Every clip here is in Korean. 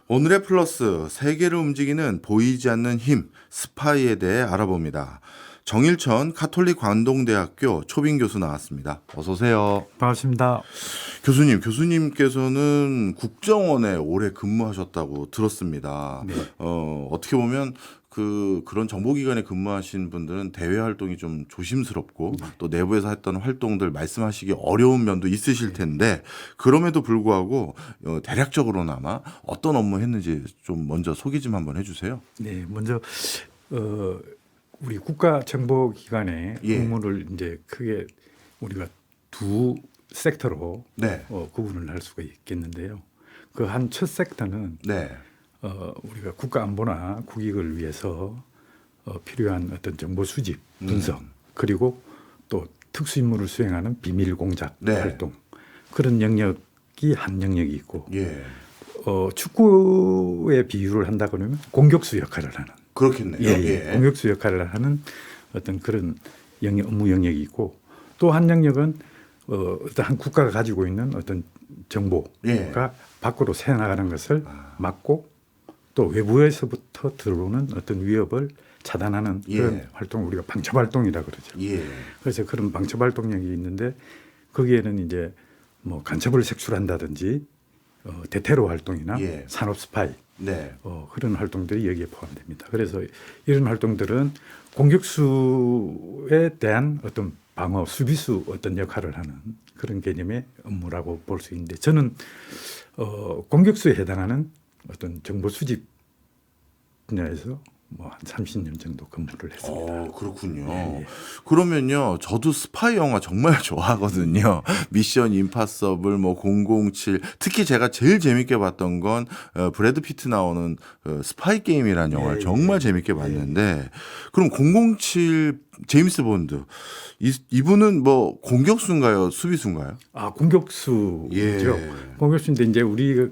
오늘의 플러스, 세계를 움직이는 보이지 않는 힘, 스파이에 대해 알아봅니다. 정일천 가톨릭 관동대학교 초빙 교수 나왔습니다. 어서 오세요. 반갑습니다. 교수님께서는 국정원에 오래 근무하셨다고 들었습니다. 네. 어떻게 보면 그런 정보기관에 근무하신 분들은 대외 활동이 좀 조심스럽고 또 내부에서 했던 활동들 말씀하시기 어려운 면도 있으실 텐데 그럼에도 불구하고 대략적으로나마 어떤 업무 했는지 좀 먼저 소개 좀 한번 해주세요. 네, 먼저 우리 국가정보기관의 예. 업무를 이제 크게 우리가 두 섹터로 네. 구분을 할 수가 있겠는데요. 그 한 첫 섹터는 네. 우리가 국가 안보나 국익을 위해서 필요한 어떤 정보 수집, 분석, 그리고 또 특수 임무를 수행하는 비밀 공작 네. 활동 그런 영역이 한 영역이 있고 예. 축구에 비유를 한다 그러면 공격수 역할을 하는 그렇겠네요. 예. 공격수 역할을 하는 어떤 그런 업무 영역이 있고 또 한 영역은 어떤 한 국가가 가지고 있는 어떤 정보가 예. 밖으로 새어나가는 것을 막고 또 외부에서부터 들어오는 어떤 위협을 차단하는 그런 예. 활동 우리가 방첩 활동이라고 그러죠. 예. 그래서 그런 방첩 활동력이 있는데 거기에는 이제 뭐 간첩을 색출한다든지 대테러 활동이나 예. 산업 스파이 네. 그런 활동들이 여기에 포함됩니다. 그래서 이런 활동들은 공격수에 대한 어떤 방어, 수비수 어떤 역할을 하는 그런 개념의 업무라고 볼 수 있는데 저는 공격수에 해당하는 어떤 정보 수집 분야에서 뭐 한 30년 정도 근무를 했습니다. 그렇군요. 예. 그러면요, 저도 스파이 영화 정말 좋아하거든요. 미션 임파서블, 뭐 007, 특히 제가 제일 재밌게 봤던 건 브래드 피트 나오는 스파이 게임이라는 영화를 정말 재밌게 봤는데, 그럼 007 제임스 본드 이분은 뭐 공격수인가요, 수비수인가요? 공격수죠. 예. 공격수인데 이제 우리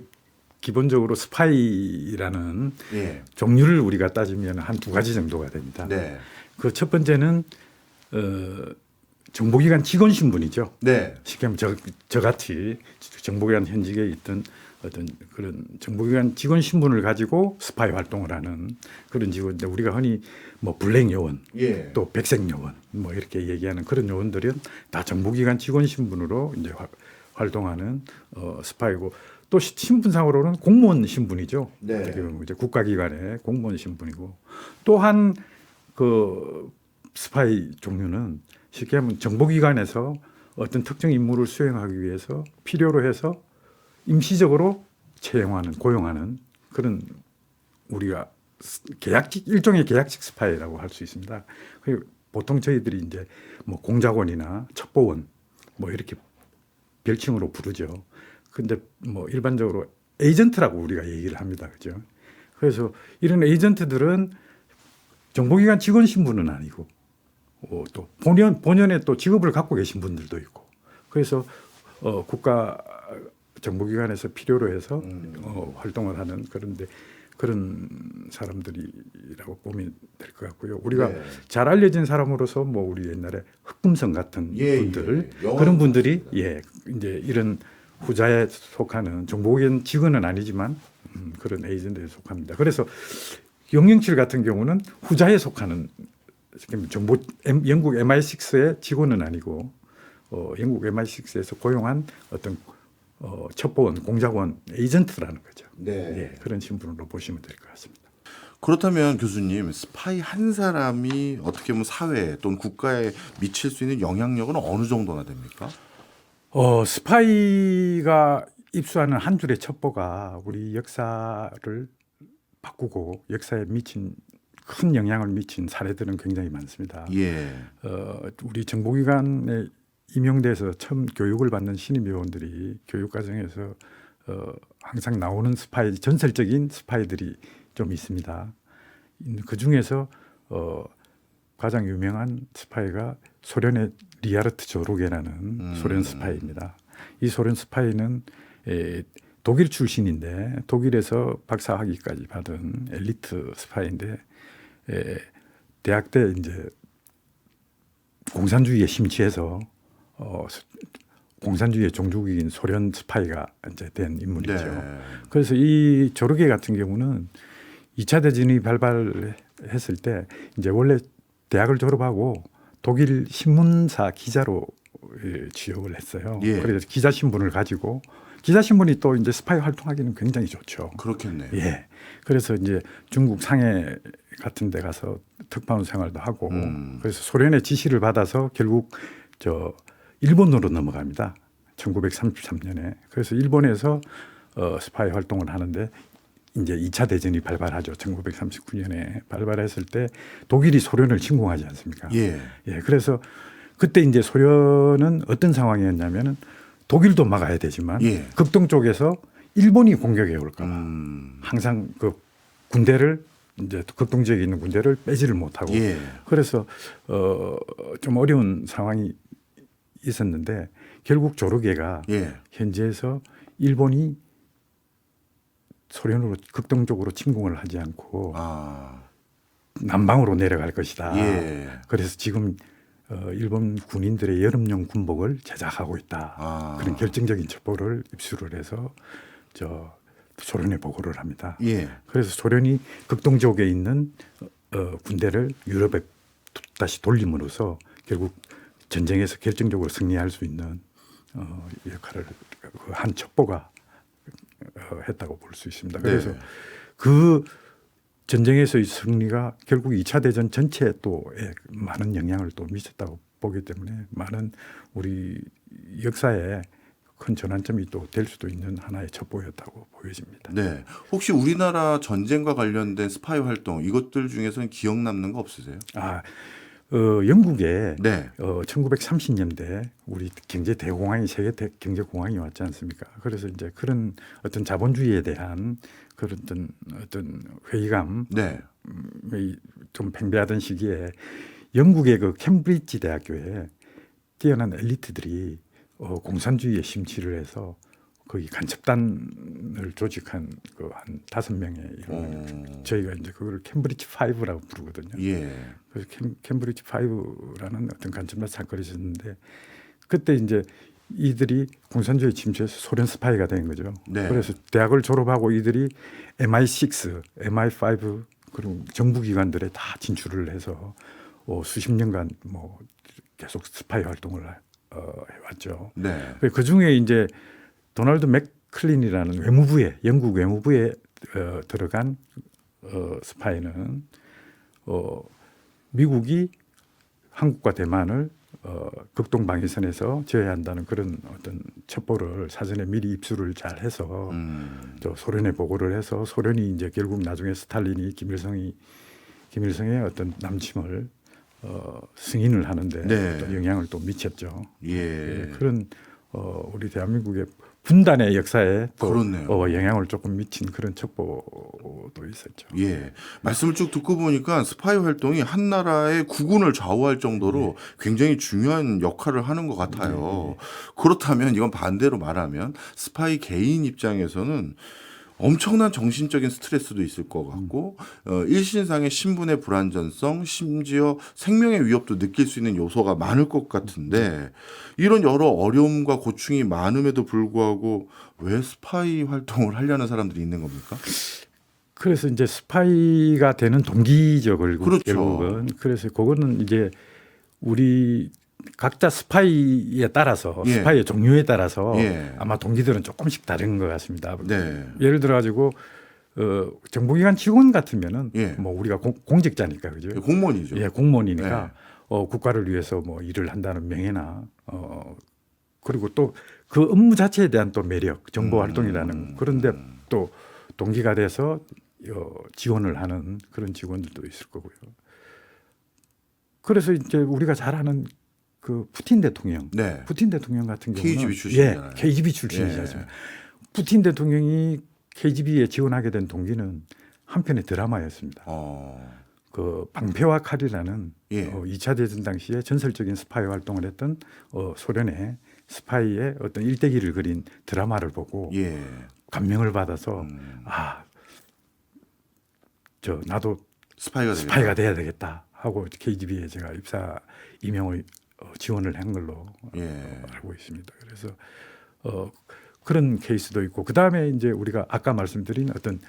기본적으로 스파이라는 예. 종류를 우리가 따지면 한 두 가지 정도가 됩니다. 네. 그 첫 번째는 정보기관 직원 신분이죠. 네. 쉽게 말하면 저같이 정보기관 현직에 있던 어떤 그런 정보기관 직원 신분을 가지고 스파이 활동을 하는 그런 직원인데 우리가 흔히 뭐 블랙 요원, 예. 또 백색 요원 뭐 이렇게 얘기하는 그런 요원들은 다 정보기관 직원 신분으로 이제 활동하는 스파이고 또 신분상으로는 공무원 신분이죠. 네. 어떻게 보면 이제 국가기관의 공무원 신분이고 또한 그 스파이 종류는 쉽게 하면 정보기관에서 어떤 특정 임무를 수행하기 위해서 필요로 해서 임시적으로 채용하는 고용하는 그런 우리가 계약직 일종의 계약직 스파이라고 할 수 있습니다. 그리고 보통 저희들이 이제 뭐 공작원이나 첩보원 뭐 이렇게 별칭으로 부르죠. 근데 뭐 일반적으로 에이전트라고 우리가 얘기를 합니다. 그죠? 그래서 이런 에이전트들은 정보기관 직원 신분은 아니고 또 본연의 또 직업을 갖고 계신 분들도 있고 그래서 국가 정보기관에서 필요로 해서 활동을 하는 그런 사람들이라고 보면 될 것 같고요. 우리가 네. 잘 알려진 사람으로서 뭐 우리 옛날에 흑금성 같은 분들 예. 그런 분들이 이제 이런 후자에 속하는 정보기관 직원은 아니지만 그런 에이전트에 속합니다. 그래서 007 같은 경우는 후자에 속하는 정보 영국 MI6의 직원은 아니고 영국 MI6에서 고용한 어떤 첩보원, 공작원, 에이전트라는 거죠. 네. 예, 그런 신분으로 보시면 될 것 같습니다. 그렇다면 교수님, 스파이 한 사람이 어떻게 보면 사회에 또는 국가에 미칠 수 있는 영향력은 어느 정도나 됩니까? 스파이가 입수하는 한 줄의 첩보가 우리 역사를 바꾸고 역사에 미친 큰 영향을 미친 사례들은 굉장히 많습니다. 예. 우리 정보기관에 임용돼서 처음 교육을 받는 신입 요원들이 교육 과정에서 항상 나오는 스파이, 전설적인 스파이들이 좀 있습니다. 그 중에서 가장 유명한 스파이가 소련의 리하르트 조르게라는 소련 스파이입니다. 이 소련 스파이는 독일 출신인데 독일에서 박사학위까지 받은 엘리트 스파이인데 대학 때 이제 공산주의에 심취해서 공산주의의 종주국인 소련 스파이가 이제 된 인물이죠. 네. 그래서 이 조르게 같은 경우는 2차 대전이 발발했을 때 이제 원래 대학을 졸업하고 독일 신문사 기자로 취업을 했어요. 예. 그래서 기자 신분을 가지고 기자 신분이 또 이제 스파이 활동하기는 굉장히 좋죠. 그렇겠네요. 예. 그래서 이제 중국 상해 같은 데 가서 특파원 생활도 하고 그래서 소련의 지시를 받아서 결국 저 일본으로 넘어갑니다. 1933년에. 그래서 일본에서 스파이 활동을 하는데 이제 2차 대전이 발발하죠. 1939년에 발발했을 때 독일이 소련을 침공하지 않습니까? 예. 예. 그래서 그때 이제 소련은 어떤 상황이었냐면은 독일도 막아야 되지만 예. 극동 쪽에서 일본이 공격해 올까 봐 음. 항상 그 군대를 이제 극동 지역에 있는 군대를 빼지를 못하고 예. 그래서 좀 어려운 상황이 있었는데 결국 조르게가 예. 현지에서 일본이 소련으로 극동적으로 침공을 하지 않고 아. 남방으로 내려갈 것이다. 예. 그래서 지금 일본 군인들의 여름용 군복을 제작하고 있다. 아. 그런 결정적인 첩보를 입수를 해서 저 소련에 보고를 합니다. 예. 그래서 소련이 극동 지역에 있는 군대를 유럽에 다시 돌림으로써 결국 전쟁에서 결정적으로 승리할 수 있는 역할을 한 첩보가 했다고 볼 수 있습니다. 그래서 네. 그 전쟁에서의 승리가 결국 2차 대전 전체에 또 많은 영향을 또 미쳤다고 보기 때문에 많은 우리 역사에 큰 전환점이 또 될 수도 있는 하나의 첩보였다고 보여집니다. 네. 혹시 우리나라 전쟁과 관련된 스파이 활동 이것들 중에서는 기억 남는 거 없으세요? 영국에 네. 1930년대 우리 경제 대공황이 세계 경제 공황이 왔지 않습니까? 그래서 이제 그런 어떤 자본주의에 대한 그런 어떤 회의감이 네. 좀 팽배하던 시기에 영국의 그 캠브리지 대학교에 뛰어난 엘리트들이 공산주의에 심취를 해서 거기 간첩단을 조직한 그 한 5명의 이런 저희가 이제 그걸 캠브리지 5라고 부르거든요. 예. 그래서 캠브리지 5라는 어떤 간첩단 사건이 있었는데 그때 이제 이들이 공산주의에 침투해서 소련 스파이가 된 거죠. 네. 그래서 대학을 졸업하고 이들이 MI6, MI5 그리고 정부기관들에 다 진출을 해서 수십 년간 뭐 계속 스파이 활동을 해왔죠. 네. 그 중에 이제 도널드 맥클린이라는 외무부에 영국 외무부에 들어간 스파이는 미국이 한국과 대만을 극동 방위선에서 제어한다는 그런 어떤 첩보를 사전에 미리 입수를 잘 해서 저 소련에 보고를 해서 소련이 이제 결국 나중에 스탈린이 김일성의 어떤 남침을 승인을 하는데 네. 또 영향을 또 미쳤죠. 예. 그런 우리 대한민국의 분단의 역사에 또 그렇네요. 영향을 조금 미친 그런 첩보도 있었죠. 예. 말씀을 쭉 듣고 보니까 스파이 활동이 한 나라의 국운을 좌우할 정도로 굉장히 중요한 역할을 하는 것 같아요. 그렇다면 이건 반대로 말하면 스파이 개인 입장에서는 엄청난 정신적인 스트레스도 있을 것 같고 일신상의 신분의 불안전성 심지어 생명의 위협도 느낄 수 있는 요소가 많을 것 같은데 이런 여러 어려움과 고충이 많음에도 불구하고 왜 스파이 활동을 하려는 사람들이 있는 겁니까? 그래서 이제 스파이가 되는 동기적을 그렇죠. 결국은 그래서 그거는 이제 우리 각자 스파이에 따라서 예. 스파이의 종류에 따라서 예. 아마 동기들은 조금씩 다른 것 같습니다. 네. 예를 들어 가지고 정보기관 직원 같으면은 예. 뭐 우리가 공직자니까 그죠? 공무원이죠. 예, 공무원이니까 국가를 위해서 뭐 일을 한다는 명예나 그리고 또 그 업무 자체에 대한 또 매력, 정보 활동이라는 그런데 또 동기가 돼서 지원을 하는 그런 직원들도 있을 거고요. 그래서 이제 우리가 잘 아는 그 푸틴 대통령, 네. 푸틴 대통령 같은 경우는 KGB 출신이잖아요. KGB 출신이지 예. 않습니까? 푸틴 대통령이 KGB에 지원하게 된 동기는 한편의 드라마였습니다. 그 방패와 칼이라는 예. 2차 대전 당시에 전설적인 스파이 활동을 했던 소련의 스파이의 어떤 일대기를 그린 드라마를 보고 예. 감명을 받아서 나도 스파이가 스파이가 돼야 되겠다 하고 KGB에 제가 입사 임용을 지원을 한 걸로 예. 알고 있습니다. 그래서 그런 케이스도 있고 그 다음에 이제 우리가 아까 말씀드린 어떤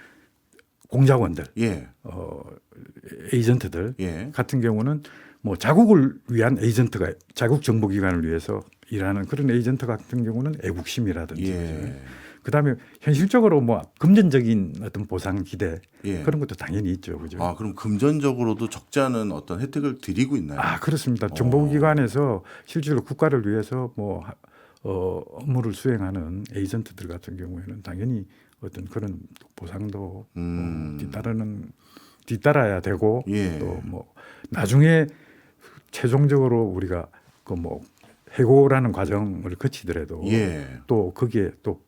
공작원들, 예. 에이전트들 예. 같은 경우는 뭐 자국을 위한 에이전트가 자국 정보기관을 위해서 일하는 그런 에이전트 같은 경우는 애국심이라든지 예. 그다음에 현실적으로 뭐 금전적인 어떤 보상 기대 예. 그런 것도 당연히 있죠, 그죠? 아, 그럼 금전적으로도 적지 않은 어떤 혜택을 드리고 있나요? 그렇습니다. 정보기관에서 실제로 국가를 위해서 뭐 업무를 수행하는 에이전트들 같은 경우에는 당연히 어떤 그런 보상도 뒤따라야 되고 예. 또 뭐 나중에 최종적으로 우리가 그 뭐 해고라는 과정을 거치더라도 예. 또 거기에 또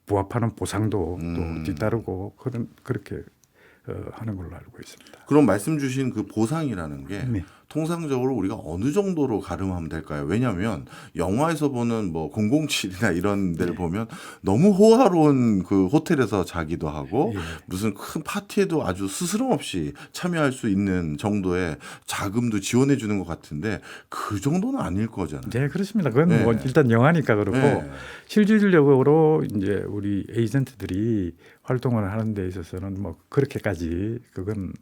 부합하는 보상도 또 뒤따르고 그렇게 하는 걸로 알고 있습니다. 그럼 말씀 주신 그 보상이라는 게 네. 통상적으로 우리가 어느 정도로 가름하면 될까요? 왜냐하면 영화에서 보는 뭐 007이나 이런 데를 보면 너무 호화로운 그 호텔에서 자기도 하고 예. 무슨 큰 파티에도 아주 스스럼 없이 참여할 수 있는 정도의 자금도 지원해 주는 것 같은데 그 정도는 아닐 거잖아요. 네, 그렇습니다. 그건 네. 뭐 일단 영화니까 그렇고 네. 실질적으로 이제 우리 에이전트들이 활동을 하는 데 있어서는 뭐 그렇게까지 그건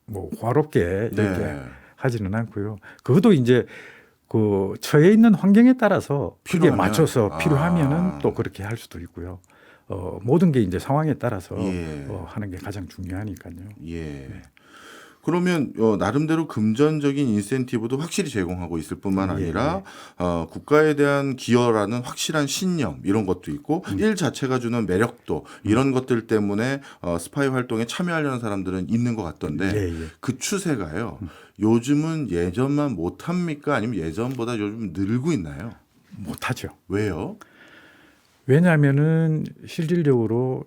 뭐 화롭게 이렇게 네. 하지는 않고요. 그것도 이제 그 처해 있는 환경에 따라서 그게 필요하면? 맞춰서 필요하면은 아. 또 그렇게 할 수도 있고요. 모든 게 이제 상황에 따라서 예. 하는 게 가장 중요하니까요. 예. 그러면 나름대로 금전적인 인센티브도 확실히 제공하고 있을 뿐만 아니라 국가에 대한 기여라는 확실한 신념 이런 것도 있고 일 자체가 주는 매력도 이런 것들 때문에 스파이 활동에 참여하려는 사람들은 있는 것 같던데 예. 그 추세가요. 요즘은 예전만 못합니까? 아니면 예전보다 요즘 늘고 있나요? 못하죠. 왜요? 왜냐하면은 실질적으로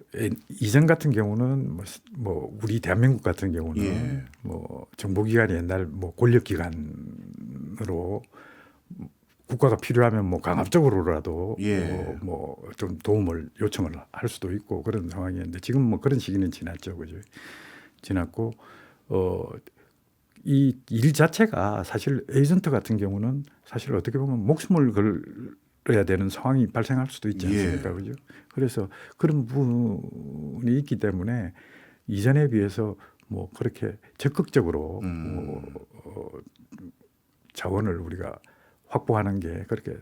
이전 같은 경우는 뭐 우리 대한민국 같은 경우는 예. 뭐 정보기관이 옛날 뭐 권력기관으로 국가가 필요하면 뭐 강압적으로라도 예. 뭐 좀 도움을 요청을 할 수도 있고 그런 상황이었는데 지금 뭐 그런 시기는 지났죠, 그죠? 지났고 이 일 자체가 사실 에이전트 같은 경우는 사실 어떻게 보면 목숨을 걸어야 되는 상황이 발생할 수도 있지 않습니까, 예. 그죠? 그래서 그런 부분이 있기 때문에 이전에 비해서 뭐 그렇게 적극적으로 자원을 우리가 확보하는 게 그렇게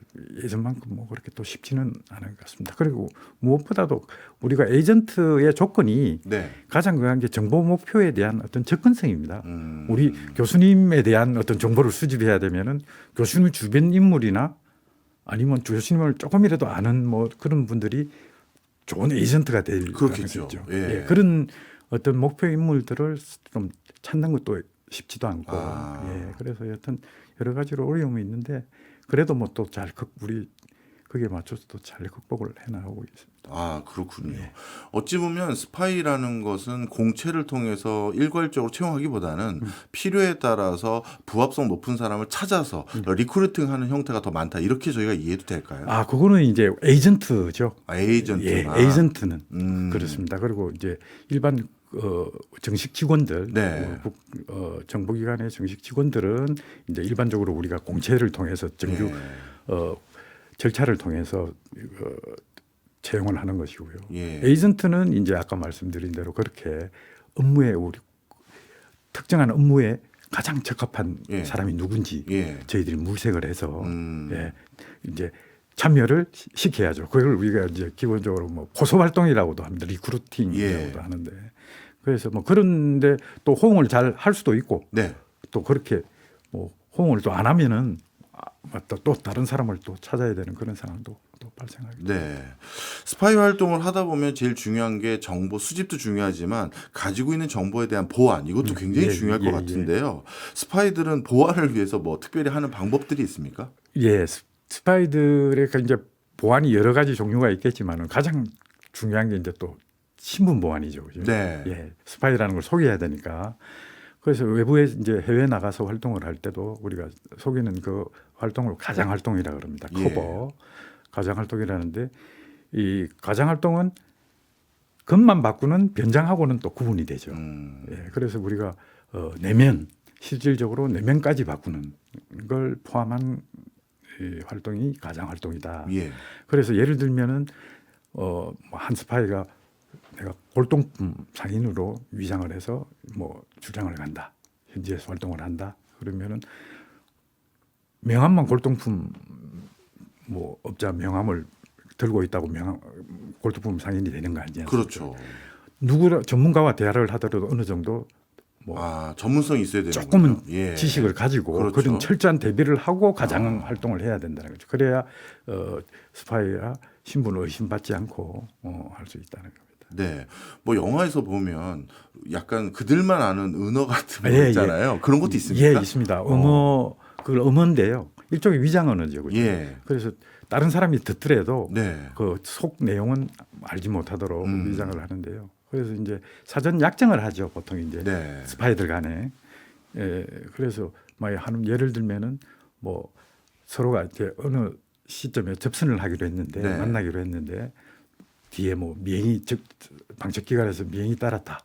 예전만큼 뭐 그렇게 또 쉽지는 않은 것 같습니다. 그리고 무엇보다도 우리가 에이전트의 조건이 네. 가장 중요한 게 정보 목표에 대한 어떤 접근성입니다. 우리 교수님에 대한 어떤 정보를 수집해야 되면은 교수님 주변 인물이나 아니면 교수님을 조금이라도 아는 뭐 그런 분들이 좋은 에이전트가 될 그렇겠죠. 가능성이 있죠. 예. 그런 어떤 목표 인물들을 좀 찾는 것도 쉽지도 않고 그래서 여튼 여러 가지로 어려움이 있는데 그래도 뭐 또 잘 우리 거기에 맞춰서 또 잘 극복을 해나가고 있습니다. 아, 그렇군요. 어찌 보면 스파이라는 것은 공채를 통해서 일괄적으로 채용하기보다는 필요에 따라서 부합성 높은 사람을 찾아서 리크루팅하는 형태가 더 많다. 이렇게 저희가 이해해도 될까요? 그거는 이제 에이전트죠. 에이전트나. 에이전트는 그렇습니다. 그리고 이제 일반 정식 직원들, 네. 정보기관의 정식 직원들은 이제 일반적으로 우리가 공채를 통해서 정규 절차를 통해서 채용을 하는 것이고요. 예. 에이전트는 이제 아까 말씀드린 대로 그렇게 업무에 우리 특정한 업무에 가장 적합한 사람이 누군지 저희들이 물색을 해서 이제 참여를 시켜야죠. 그걸 우리가 이제 기본적으로 뭐 포섭 활동이라고도 합니다. 리크루팅이라고도 하는데 그래서 뭐 그런데 또 호응을 잘 할 수도 있고 또 그렇게 뭐 호응을 또 안 하면은 또 다른 사람을 또 찾아야 되는 그런 상황도 또 발생하게 됩니다. 네. 스파이 활동을 하다 보면 제일 중요한 게 정보 수집도 중요하지만 가지고 있는 정보에 대한 보안 이것도 굉장히 중요할 것 같은데요. 스파이들은 보안을 위해서 뭐 특별히 하는 방법들이 있습니까? 예, 스파이들의 이제 보안이 여러 가지 종류가 있겠지만은 가장 중요한 게 이제 또 신분 보안이죠. 그죠? 네. 예, 스파이라는 걸 속여야 되니까. 그래서 외부에 이제 해외 나가서 활동을 할 때도 우리가 속이는 그 활동을 가장 활동이라 그럽니다. 커버. 가장 활동이라는데 이 가장 활동은 것만 바꾸는 변장하고는 또 구분이 되죠. 그래서 우리가 내면 실질적으로 내면까지 바꾸는 걸 포함한 이 활동이 가장 활동이다. 예. 그래서 예를 들면은 한 스파이가 내가 골동품 상인으로 위장을 해서 뭐 출장을 간다. 현지에서 활동을 한다. 그러면은 명함만 골동품 뭐 업자 명함을 들고 있다고 골동품 상인이 되는 거 아니냐. 그렇죠. 누구라 전문가와 대화를 하더라도 어느 정도 뭐 전문성이 있어야 되는 조금은 예. 지식을 가지고 그렇죠. 그런 철저한 대비를 하고 가장 활동을 해야 된다는 거죠. 그래야 스파이가 신분을 의심받지 않고 할 수 있다는 겁니다. 네, 뭐 영화에서 보면 약간 그들만 아는 은어 같은 거 예, 있잖아요. 그런 것도 있습니까? 예, 있습니다. 그걸 음어인데요. 일종의 위장 언어죠. 그죠? 예. 그래서 다른 사람이 듣더라도 네. 그 속 내용은 알지 못하도록 위장을 하는데요. 그래서 이제 사전 약정을 하죠. 보통 이제 네. 스파이들 간에. 예, 그래서 하는 예를 들면은 뭐 서로가 이제 어느 시점에 접선을 하기로 했는데 네. 만나기로 했는데 뒤에 뭐 미행이 방첩기관에서 미행이 따랐다.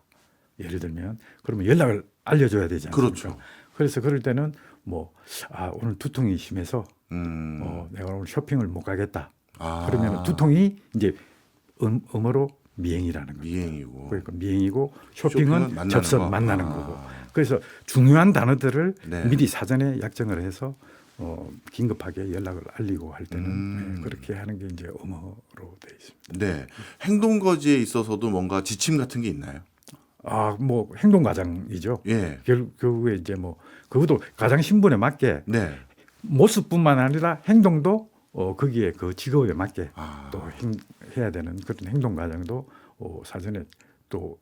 예를 들면 그러면 연락을 알려줘야 되지 않습니까? 그렇죠. 그래서 그럴 때는 오늘 두통이 심해서 내가 오늘 쇼핑을 못 가겠다. 그러면 두통이 이제 음어로 미행이라는 거죠. 미행이고. 그러니까 미행이고 쇼핑은 접선 만나는 거고. 그래서 중요한 단어들을 네. 미리 사전에 약정을 해서 긴급하게 연락을 알리고 할 때는 그렇게 하는 게 이제 음어로 되어 있습니다. 네. 행동 거지에 있어서도 뭔가 지침 같은 게 있나요? 뭐 행동 과정이죠. 예. 결국에 이제 뭐 그것도 가장 신분에 맞게 네. 모습뿐만 아니라 행동도 거기에 그 직업에 맞게 또 해야 되는 그런 행동 과정도 사전에 또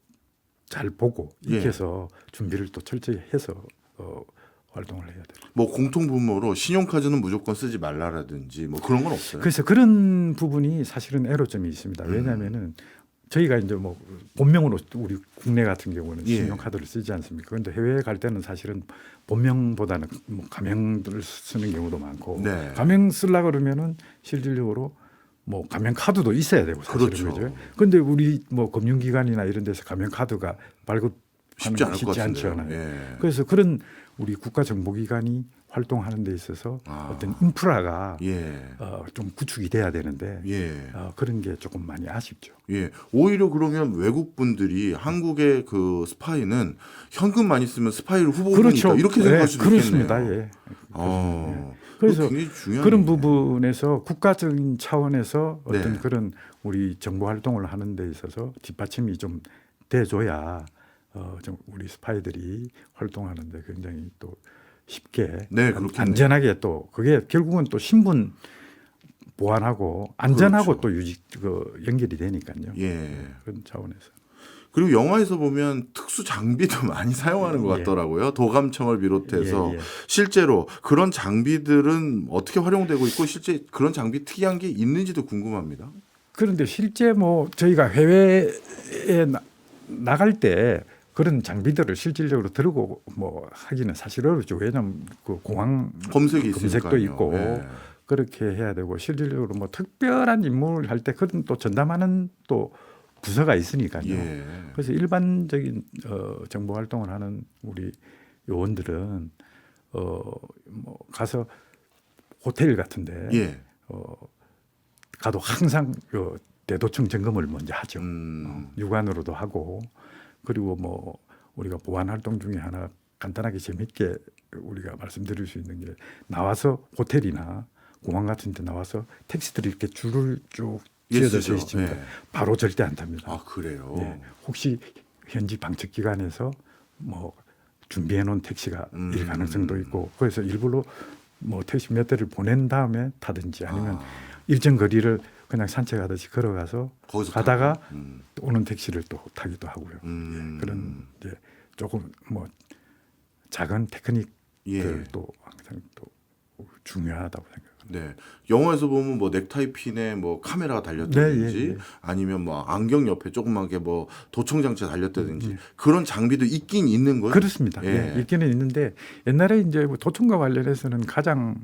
잘 보고 익혀서 준비를 또 철저히 해서 활동을 해야 돼요. 뭐 공통 분모로 신용카드는 무조건 쓰지 말라라든지 뭐 그런 건 없어요. 그래서 그런 부분이 사실은 애로점이 있습니다. 왜냐하면은 저희가 이제 뭐 본명으로 우리 국내 같은 경우는 예. 신용카드를 쓰지 않습니까? 그런데 해외에 갈 때는 사실은 본명보다는 뭐 가명들을 쓰는 경우도 많고 네. 가명 쓰려고 그러면은 실질적으로 뭐 가명 카드도 있어야 되고 사실은 그렇죠. 그런데 우리 뭐 금융기관이나 이런 데서 가명 카드가 발급하는 쉽지 않을 것 쉽지 않지 같은데요. 않아요. 예. 그래서 그런 우리 국가정보기관이 활동하는 데 있어서 어떤 인프라가 예. 좀 구축이 돼야 되는데 예. 그런 게 조금 많이 아쉽죠. 예. 오히려 그러면 외국 분들이 한국의 그 스파이는 현금 많이 쓰면 스파이를 후보군이 있다 이렇게 생각할 수도 그렇습니다. 있겠네요. 예. 그래서 그래서 굉장히 중요한 그런 얘기네요. 부분에서 국가적인 차원에서 어떤 네. 그런 우리 정보 활동을 하는 데 있어서 뒷받침이 좀 돼줘야 좀 우리 스파이들이 활동하는데 굉장히 또 쉽게 네, 그렇겠네요. 안전하게 또 그게 결국은 또 신분 보안하고 안전하고 그렇죠. 또 유지 연결이 되니까요. 예. 그런 차원에서. 그리고 영화에서 보면 특수 장비도 많이 사용하는 것 예. 같더라고요. 도감청을 비롯해서 예, 예. 실제로 그런 장비들은 어떻게 활용되고 있고 실제 그런 장비 특이한 게 있는지도 궁금합니다. 그런데 실제 뭐 저희가 해외에 나갈 때 그런 장비들을 실질적으로 들고 뭐 하기는 사실 어렵죠. 왜냐하면 그 공항 검색이 검색도 있으니까요. 있고 예. 그렇게 해야 되고 실질적으로 뭐 특별한 임무를 할 때 그런 또 전담하는 또 부서가 있으니까요. 예. 그래서 일반적인 정보 활동을 하는 우리 요원들은 뭐 가서 호텔 같은데 예. 가도 항상 대도청 점검을 먼저 하죠. 육안으로도 하고 그리고 뭐 우리가 보안 활동 중에 하나 간단하게 재밌게 우리가 말씀드릴 수 있는 게 나와서 호텔이나 공항 같은 데 나와서 택시들이 이렇게 줄을 쭉 지어져 쓰죠. 있습니다. 예. 바로 절대 안 탑니다. 아 그래요. 예. 혹시 현지 방책기관에서 뭐 준비해 놓은 택시가 일 가능성도 있고 그래서 일부러 뭐 택시 몇 대를 보낸 다음에 타든지 아니면 일정 거리를 그냥 산책하듯이 걸어가서 거기서 가다가 타고. 오는 택시를 또 타기도 하고요. 그런 이제 조금 뭐 작은 테크닉들 예. 도 항상 또 중요하다고 생각합니다. 네. 영화에서 보면 뭐 넥타이 핀에 뭐 카메라가 달렸다든지 네, 예, 예. 아니면 뭐 안경 옆에 조그맣게 뭐 도청 장치 달렸다든지 그런 장비도 있긴 있는 거예요. 그렇습니다. 예. 예, 있기는 있는데 옛날에 이제 뭐 도청과 관련해서는 가장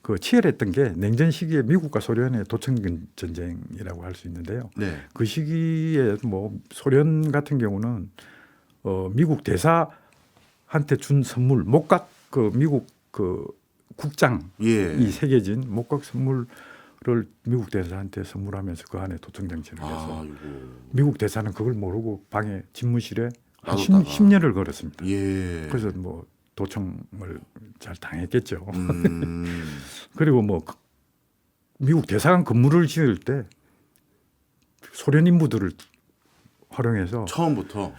그 치열했던 게 냉전 시기에 미국과 소련의 도청 전쟁이라고 할 수 있는데요. 네. 그 시기에 뭐 소련 같은 경우는 미국 대사 한테 준 선물 목각 그 미국 그 국장이 예. 새겨진 목각 선물을 미국 대사한테 선물하면서 그 안에 도청 장치를 해서 아이고. 미국 대사는 그걸 모르고 방에 집무실에 한 놔뒀다가. 10년을 걸었습니다. 예. 그래서 뭐 도청을 잘 당했겠죠. 음. 그리고 뭐 미국 대사관 건물을 지을 때 소련 인부들을 활용해서 처음부터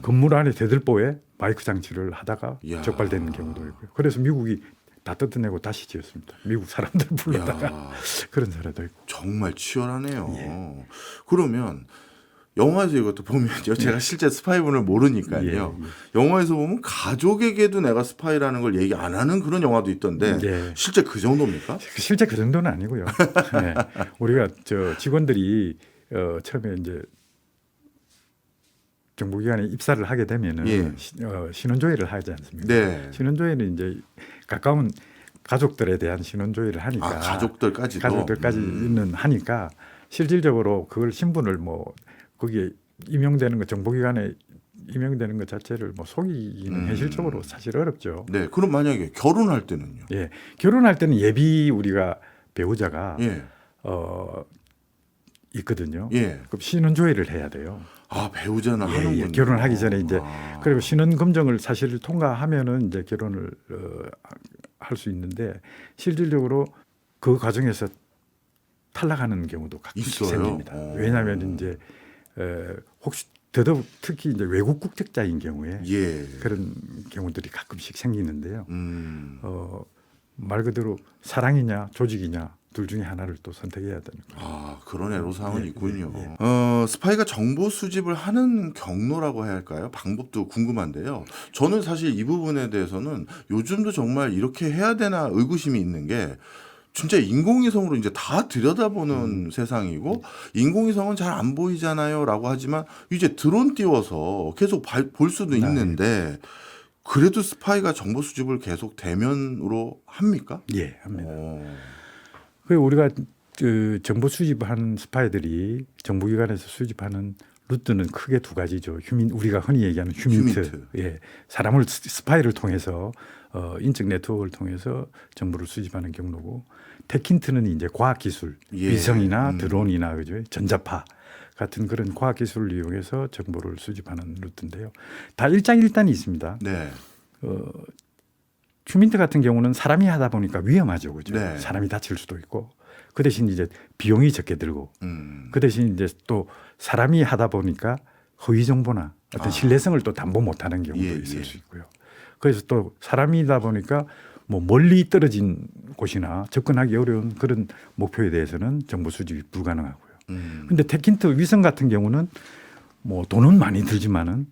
건물 안에 대들보에 마이크 장치를 하다가 이야. 적발되는 경우도 있고요. 그래서 미국이 다 뜯어내고 다시 지었습니다. 미국 사람들 불러다가 야, 그런 사례도 있고. 정말 치열하네요. 예. 그러면 영화에서 이것도 보면요. 제가 실제 스파이분을 모르니까요. 예. 영화에서 보면 가족에게도 내가 스파이라는 걸 얘기 안 하는 그런 영화도 있던데 예. 실제 그 정도입니까? 실제 그 정도는 아니고요. 네. 우리가 저 직원들이 처음에 이제 정보기관에 입사를 하게 되면은 예. 신원조회를 하지 않습니까? 네. 신원조회는 이제 가까운 가족들에 대한 신원조회를 하니까 아, 가족들까지도. 가족들까지는 하니까 실질적으로 그걸 신분을 뭐 거기에 임용되는 거 정보기관에 임용되는 것 자체를 뭐 속이기는 현실적으로 사실 어렵죠. 네. 그럼 만약에 결혼할 때는요? 예, 결혼할 때는 예비 우리가 배우자가 예. 있거든요. 예. 그럼 신원조회를 해야 돼요. 아, 배우자는 예, 하는군요. 결혼을 하기 전에 이제 아. 그리고 신원 검증을 사실 통과하면은 이제 결혼을 할 수 있는데 실질적으로 그 과정에서 탈락하는 경우도 가끔씩 있어요? 생깁니다. 왜냐하면 이제 혹시 더더욱 특히 이제 외국 국적자인 경우에 예. 그런 경우들이 가끔씩 생기는데요. 말 그대로 사랑이냐 조직이냐 둘 중에 하나를 또 선택해야 되는 거예요. 아, 그런 애로사항은 예, 있군요. 예, 스파이가 정보 수집을 하는 경로라고 해야 할까요? 방법도 궁금한데요. 저는 사실 이 부분에 대해서는 요즘도 정말 이렇게 해야 되나 의구심이 있는 게 진짜 인공위성으로 이제 다 들여다보는 세상이고 인공위성은 잘 안 보이잖아요라고 하지만 이제 드론 띄워서 계속 볼 수도 있는데 그래도 스파이가 정보 수집을 계속 대면으로 합니까? 예, 합니다. 어. 그 우리가 그 정보 수집하는 스파이들이 정보기관에서 수집하는 루트는 크게 두 가지죠. 우리가 흔히 얘기하는 휴민트. 예, 사람을 스파이를 통해서 인적 네트워크를 통해서 정보를 수집하는 경로고, 테킨트는 이제 과학기술, 예. 위성이나 드론이나 그죠, 전자파 같은 그런 과학기술을 이용해서 정보를 수집하는 루트인데요. 다 일장일단이 있습니다. 네. 휴민트 같은 경우는 사람이 하다 보니까 위험하죠, 그죠? 네. 사람이 다칠 수도 있고, 그 대신 이제 비용이 적게 들고, 그 대신 이제 또 사람이 하다 보니까 허위 정보나 어떤 신뢰성을 또 담보 못하는 경우도 예, 있을 예. 수 있고요. 그래서 또 사람이다 보니까 뭐 멀리 떨어진 곳이나 접근하기 어려운 그런 목표에 대해서는 정보 수집이 불가능하고요. 근데 테킨트 위성 같은 경우는 뭐 돈은 많이 들지만은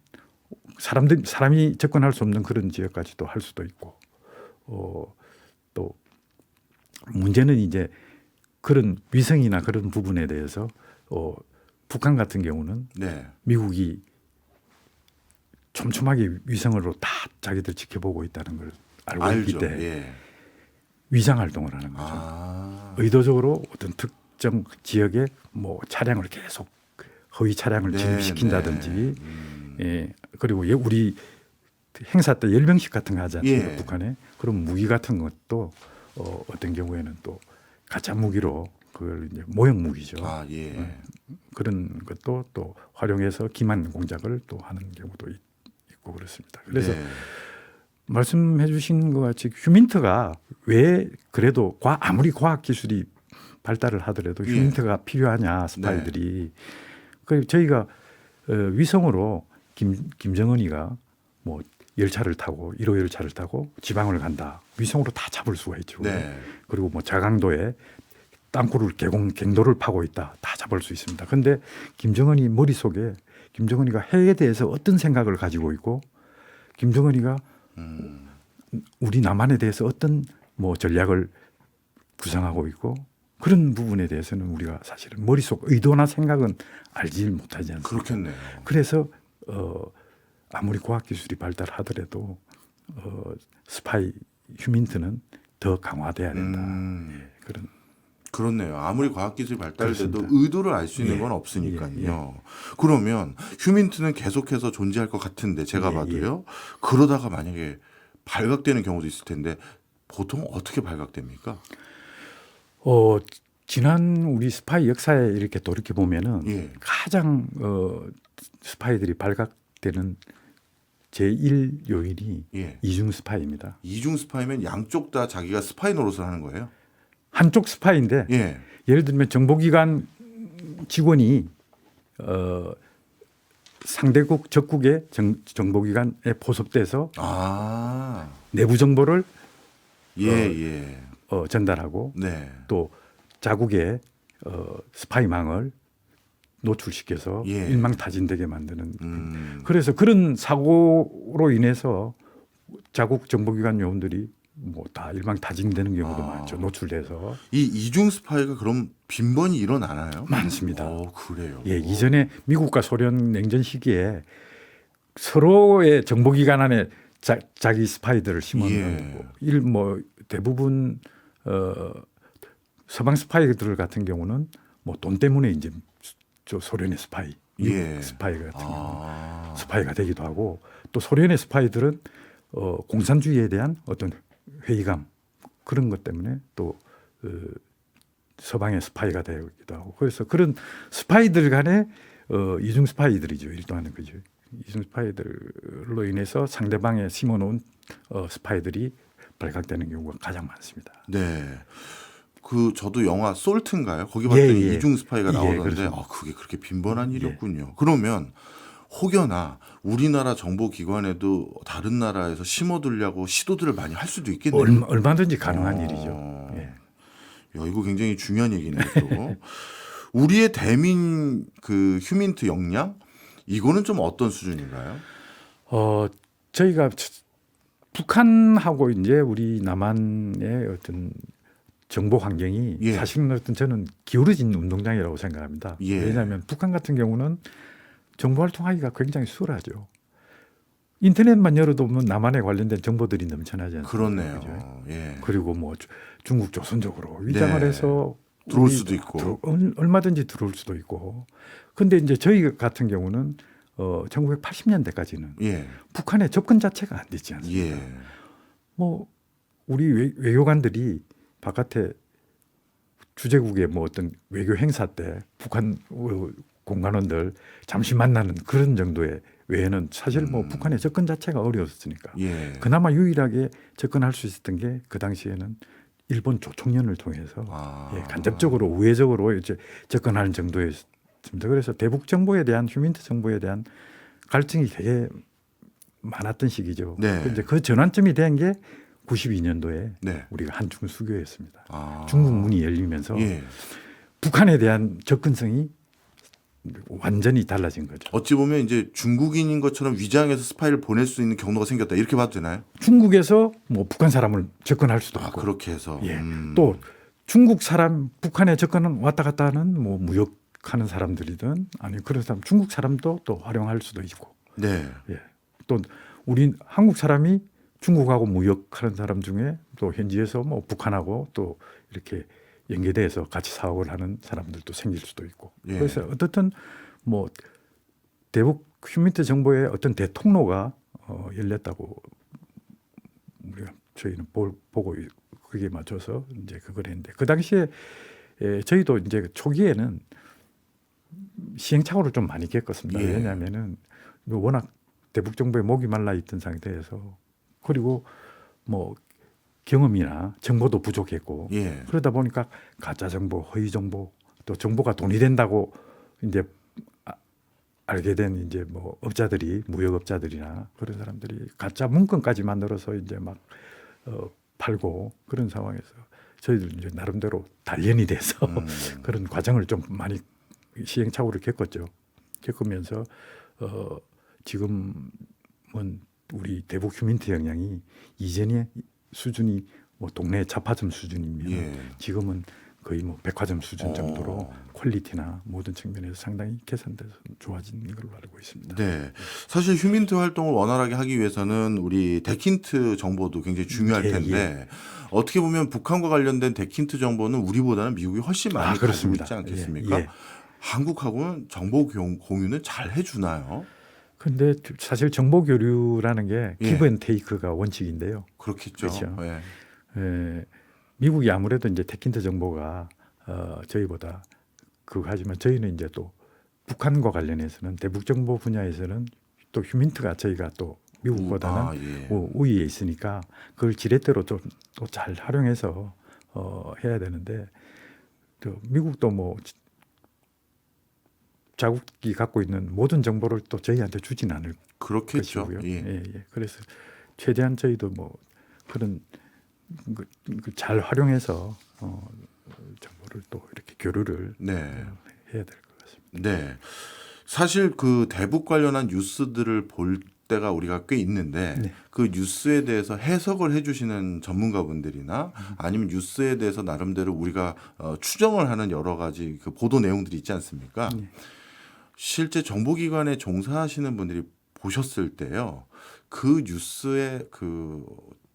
사람이 접근할 수 없는 그런 지역까지도 할 수도 있고, 또 문제는 이제 그런 위성이나 그런 부분에 대해서 북한 같은 경우는 네. 미국이 촘촘하게 위성으로 다 자기들 지켜보고 있다는 걸 알고 있기 알죠. 때문에 예. 위장 활동을 하는 거죠. 아. 의도적으로 어떤 특정 지역에 뭐 차량을 계속 허위 차량을 네, 진입시킨다든지, 네. 예, 그리고 우리 행사 때 열병식 같은 거 하지 않습니까? 예. 북한에. 그럼 무기 같은 것도 어떤 경우에는 또 가짜 무기로 그걸 이제 모형 무기죠. 아, 예. 그런 것도 또 활용해서 기만 공작을 또 하는 경우도 있고 그렇습니다. 그래서 네. 말씀해 주신 것 같이 휴민트가 왜 그래도 아무리 과학 기술이 발달을 하더라도 예. 휴민트가 필요하냐 스파이들이. 그 저희가 위성으로 김정은이가 뭐 열차를 타고 1호 열차를 타고 지방을 간다. 위성으로 다 잡을 수가 있죠. 네. 그리고 뭐 자강도에 땅굴을 갱도를 파고 있다. 다 잡을 수 있습니다. 그런데 김정은이 머릿속에 김정은이가 해에 대해서 어떤 생각을 가지고 있고 김정은이가 우리 남한에 대해서 어떤 뭐 전략을 구상하고 있고 그런 부분에 대해서는 우리가 사실은 머릿속 의도나 생각은 알지 못하지 않습니까? 그렇겠네요. 그래서 아무리 과학기술이 발달하더라도 스파이 휴민트는 더 강화돼야 된다. 예, 그런 그렇네요. 아무리 과학기술이 발달돼도 그렇습니다. 의도를 알 수 있는 예. 건 없으니까요. 예. 그러면 휴민트는 계속해서 존재할 것 같은데 제가 예, 봐도요. 그러다가 만약에 발각되는 경우도 있을 텐데 보통 어떻게 발각됩니까? 지난 우리 스파이 역사에 이렇게 돌이켜 보면은 예. 가장 스파이들이 발각되는 제1 요인이 예. 이중 스파이입니다. 이중 스파이면 양쪽 다 자기가 스파이 노릇을 하는 거예요? 한쪽 스파이인데 예. 예를 들면 정보기관 직원이 상대국 적국의 정보기관에 포섭돼서 아. 내부 정보를 예, 예. 전달하고 네. 또 자국의 스파이망을 노출시켜서 예. 일망타진되게 만드는 그래서 그래서 그런 사고로 인해서 자국 정보기관 요원들이 뭐 다 일망타진되는 경우도 많죠. 노출돼서 이 이중 스파이가 그럼 빈번히 일어나나요? 많습니다. 그래요. 예, 이전에 미국과 소련 냉전 시기에 서로의 정보기관 안에 자기 스파이들을 심어놓고 예. 뭐 대부분 서방 스파이들 같은 경우는 뭐 돈 때문에 이제 저 소련의 스파이, 미국 예. 스파이 같은 경우는 스파이가 되기도 하고 또 소련의 스파이들은 공산주의에 대한 어떤 회의감 그런 것 때문에 또 서방의 스파이가 되기도 하고 그래서 그런 스파이들 간의 이중 스파이들이죠. 일동하는 거죠. 이중 스파이들로 인해서 상대방에 심어놓은 스파이들이 발각되는 경우가 가장 많습니다. 네. 저도 영화 솔트인가요? 거기 봤더니 예. 이중 스파이가 예, 나오던데 그렇습니다. 그게 그렇게 빈번한 일이었군요. 그러면 혹여나 우리나라 정보기관에도 다른 나라에서 심어두려고 시도들을 많이 할 수도 있겠네요. 얼마든지 가능한 일이죠. 예. 야, 이거 굉장히 중요한 얘기네요. 또 우리의 대민 휴민트 역량 이거는 좀 어떤 수준인가요? 저희가 북한하고 이제 우리 남한의 어떤 정보 환경이 예. 사실은 어떤 저는 기울어진 운동장이라고 생각합니다. 예. 왜냐하면 북한 같은 경우는 정보 활동하기가 굉장히 수월하죠. 인터넷만 열어도 보면 남한에 관련된 정보들이 넘쳐나지 않습니까? 그렇네요. 그죠? 예. 그리고 뭐 중국 조선적으로 위장을 네. 해서 들어올 수도 있고. 얼마든지 들어올 수도 있고. 근데 이제 저희 같은 경우는 1980년대까지는 예. 북한의 접근 자체가 안 됐지 않습니까? 예. 뭐 우리 외교관들이 바깥에 주재국의 뭐 어떤 외교 행사 때 북한 공관원들 잠시 만나는 그런 정도의 외에는 사실 뭐 북한의 접근 자체가 어려웠으니까 예. 그나마 유일하게 접근할 수 있었던 게 그 당시에는 일본 조총련을 통해서 간접적으로 우회적으로 이제 접근하는 정도였습니다. 그래서 대북 정보에 대한 휴민트 정보에 대한 갈증이 되게 많았던 시기죠. 네. 이제 그 전환점이 된 게 92년도에 네. 우리가 한중 수교였습니다. 중국 문이 열리면서 예. 북한에 대한 접근성이 완전히 달라진 거죠. 어찌 보면 이제 중국인인 것처럼 위장해서 스파이를 보낼 수 있는 경로가 생겼다 이렇게 봐도 되나요? 중국에서 뭐 북한 사람을 접근할 수도 있고, 그렇게 해서 예. 또 중국 사람 북한에 접근은 왔다 갔다 하는 뭐 무역하는 사람들이든 아니 그런 사람 중국 사람도 또 활용할 수도 있고, 네. 예. 또 우리 한국 사람이 중국하고 무역하는 사람 중에 또 현지에서 뭐 북한하고 또 이렇게 연계돼서 같이 사업을 하는 사람들도 생길 수도 있고. 예. 그래서 어떻든 뭐 대북 휴민트 정보의 어떤 대통로가 열렸다고 우리가 저희는 보고 그게 맞춰서 이제 그걸 했는데 그 당시에 저희도 이제 초기에는 시행착오를 좀 많이 겪었습니다. 예. 왜냐하면은 워낙 대북 정보에 목이 말라 있던 상태에서 그리고 뭐 경험이나 정보도 부족했고 예. 그러다 보니까 가짜 정보, 허위 정보, 또 정보가 돈이 된다고 이제 알게 된 이제 뭐 업자들이 무역업자들이나 그런 사람들이 가짜 문건까지 만들어서 이제 막 팔고 그런 상황에서 저희들 이제 나름대로 단련이 돼서 그런 과정을 좀 많이 시행착오를 겪으면서 지금은 우리 대북 휴민트 역량이 이전의 수준이 뭐 동네 자파점 수준이면 예. 지금은 거의 뭐 백화점 수준 정도로 퀄리티나 모든 측면에서 상당히 개선돼서 좋아진 걸로 알고 있습니다. 네. 사실 휴민트 활동을 원활하게 하기 위해서는 우리 데킨트 정보도 굉장히 중요할 예, 텐데 어떻게 보면 북한과 관련된 데킨트 정보는 우리보다는 미국이 훨씬 많이 가지고 그렇습니다. 있지 않겠습니까? 예, 예. 한국하고는 정보 공유는 잘 해주나요? 근데 사실 정보 교류라는 게 예. 기브 앤 테이크가 원칙인데요. 그렇겠죠. 그렇죠. 예. 미국이 아무래도 이제 테킨트 정보가 저희보다 하지만 저희는 이제 또 북한과 관련해서는 대북 정보 분야에서는 또 휴민트가 저희가 또 미국보다는 예. 우위에 있으니까 그걸 지렛대로 또 잘 활용해서 해야 되는데 또 미국도 뭐 자국이 갖고 있는 모든 정보를 또 저희한테 주진 않을 그렇겠죠. 것이고요. 예. 그래서 최대한 저희도 뭐 그런 잘 활용해서 정보를 또 이렇게 교류를 네. 해야 될 것 같습니다. 네. 사실 그 대북 관련한 뉴스들을 볼 때가 우리가 꽤 있는데 네. 그 뉴스에 대해서 해석을 해주시는 전문가분들이나 아니면 뉴스에 대해서 나름대로 우리가 추정을 하는 여러 가지 그 보도 내용들이 있지 않습니까? 네. 실제 정보기관에 종사하시는 분들이 보셨을 때요, 그 뉴스의 그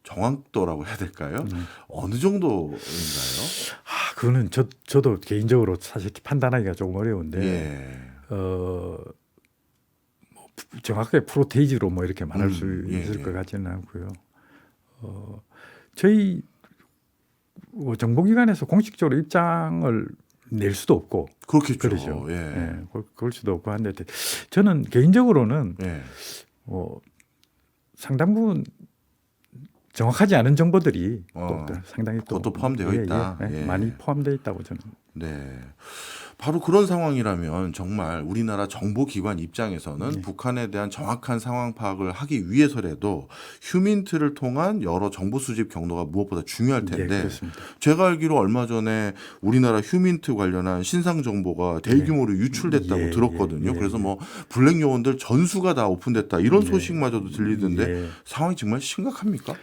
정확도라고 해야 될까요? 어느 정도인가요? 그거는 저도 개인적으로 사실 판단하기가 조금 어려운데 예. 뭐 정확하게 프로테이지로 뭐 이렇게 말할 수 예, 있을 예. 것 같지는 않고요. 저희 정보기관에서 공식적으로 입장을 낼 수도 없고 그렇겠죠. 그러죠. 예. 그럴 수도 없고 한데 저는 개인적으로는 예. 상당 부분 정확하지 않은 정보들이 또 상당히 또 그것도 포함되어 있다. 예. 많이 포함되어 있다고 저는. 네. 바로 그런 상황이라면 정말 우리나라 정보기관 입장에서는 북한에 대한 정확한 상황 파악을 하기 위해서라도 휴민트를 통한 여러 정보 수집 경로가 무엇보다 중요할 텐데 그렇습니다. 제가 알기로 얼마 전에 우리나라 휴민트 관련한 신상 정보가 대규모로 유출됐다고 들었거든요. 그래서 뭐 블랙 요원들 전수가 다 오픈됐다 이런 소식마저도 들리던데 상황이 정말 심각합니까?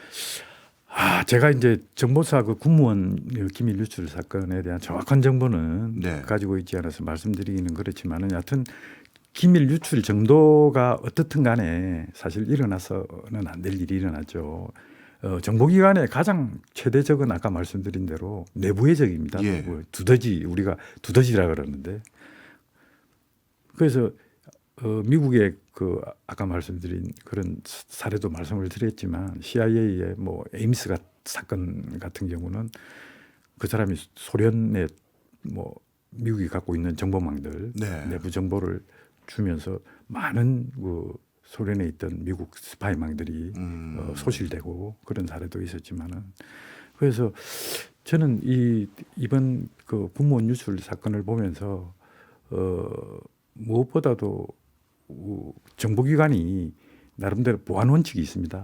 제가 이제 정보사 그 군무원 기밀 유출 사건에 대한 정확한 정보는 가지고 있지 않아서 말씀드리기는 그렇지만은 여하튼 기밀 유출 정도가 어떻든 간에 사실 일어나서는 안 될 일이 일어났죠. 정보기관의 가장 최대적은 아까 말씀드린 대로 내부의 적입니다. 뭐 두더지 우리가 두더지라 그러는데 그래서 미국의 그 아까 말씀드린 그런 사례도 말씀을 드렸지만 CIA의 뭐 에임스 사건 같은 경우는 그 사람이 소련의 뭐 미국이 갖고 있는 정보망들 내부 정보를 주면서 많은 그 소련에 있던 미국 스파이망들이 소실되고 그런 사례도 있었지만은 그래서 저는 이번 그 군무원 유출 사건을 보면서 무엇보다도 정보기관이 나름대로 보안 원칙이 있습니다.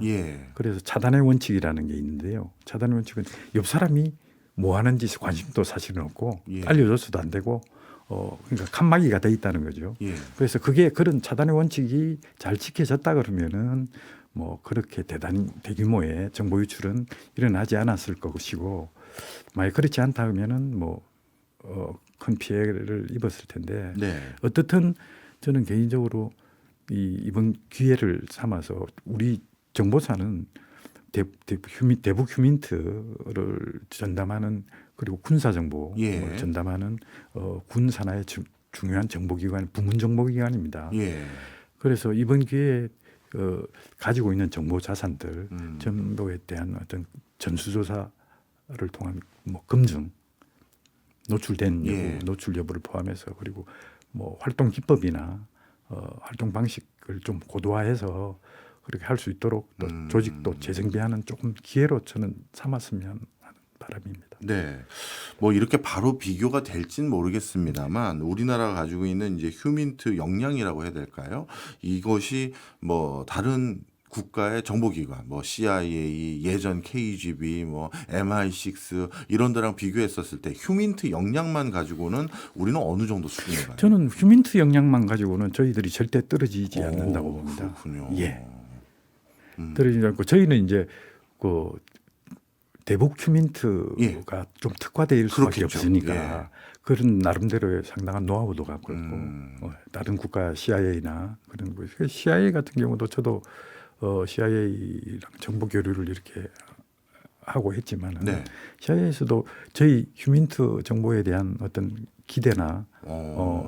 그래서 차단의 원칙이라는 게 있는데요. 차단의 원칙은 옆 사람이 뭐 하는지 관심도 사실은 없고 알려줘서도 안 되고 그러니까 칸막이가 돼 있다는 거죠. 그래서 그게 그런 차단의 원칙이 잘 지켜졌다 그러면은 뭐 그렇게 대규모의 정보 유출은 일어나지 않았을 것이고 만약 그렇지 않다 그러면은 뭐 큰 피해를 입었을 텐데 어떻든 저는 개인적으로 이번 기회를 삼아서 우리 정보사는 대북 휴민트를 전담하는 그리고 군사 정보를 전담하는 군 산하의 중요한 정보기관, 부문 정보기관입니다. 그래서 이번 기회에 가지고 있는 정보 자산들 정보에 대한 어떤 전수조사를 통한 뭐 검증, 노출된 여부, 노출 여부를 포함해서 그리고 뭐 활동 기법이나 활동 방식을 좀 고도화해서 그렇게 할 수 있도록 또 조직도 재정비하는 조금 기회로 저는 삼았으면 하는 바람입니다. 네, 뭐 이렇게 바로 비교가 될진 모르겠습니다만 우리나라가 가지고 있는 이제 휴민트 역량이라고 해야 될까요? 이것이 뭐 다른 국가의 정보기관, 뭐 CIA, 예전 KGB, 뭐 MI6 이런 데랑 비교했었을 때 휴민트 역량만 가지고는 우리는 어느 정도 수준인가요? 저는 휴민트 역량만 가지고는 저희들이 절대 떨어지지 않는다고 봅니다. 그렇군요. 떨어지지 않고 저희는 이제 그 대북 휴민트가 좀 특화될 수밖에 그렇겠죠. 없으니까 예. 그런 나름대로의 상당한 노하우도 갖고 있고 다른 국가 CIA나 그런 거 CIA 같은 경우도 저도 CIA랑 정보 교류를 이렇게 하고 했지만 네. CIA에서도 저희 휴민트 정보에 대한 어떤 기대나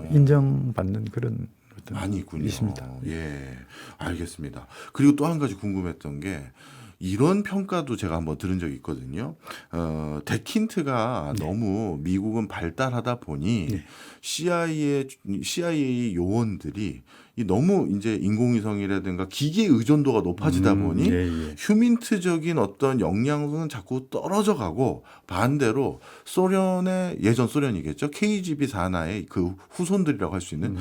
인정받는 그런 어떤 많이 있군요. 있습니다. 예, 알겠습니다. 그리고 또 한 가지 궁금했던 게 이런 평가도 제가 한번 들은 적이 있거든요. 데킨트가 너무 미국은 발달하다 보니 네. CIA 요원들이 이 너무 이제 인공위성이라든가 기기 의존도가 높아지다 보니 예. 휴민트적인 어떤 역량은 자꾸 떨어져 가고 반대로 소련의 예전 소련이겠죠. KGB 산하의 그 후손들이라고 할 수 있는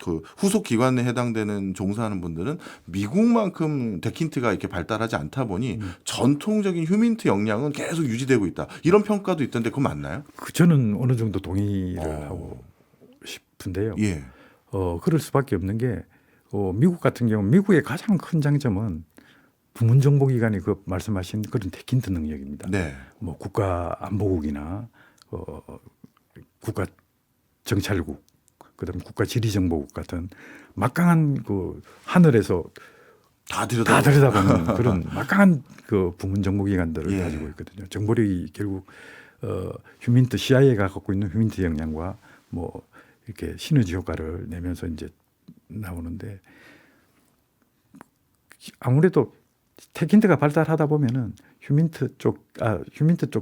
그 후속 기관에 해당되는 종사하는 분들은 미국만큼 데킨트가 이렇게 발달하지 않다 보니 전통적인 휴민트 역량은 계속 유지되고 있다. 이런 평가도 있던데 그건 맞나요? 저는 어느 정도 동의를 하고 싶은데요. 예. 그럴 수밖에 없는 게 미국 같은 경우 미국의 가장 큰 장점은 부문정보기관이 그 말씀하신 그런 데킨트 능력입니다. 네. 뭐 국가안보국이나 국가정찰국, 그다음 국가지리정보국 같은 막강한 그 하늘에서 다 다 들여다. 들여다보는 그런 막강한 그 부문정보기관들을 예. 가지고 있거든요. 정보력이 결국 휴민트 CIA가 갖고 있는 휴민트 역량과 뭐 이렇게 시너지 효과를 내면서 이제 나오는데 아무래도 테킨트가 발달하다 보면은 휴민트 쪽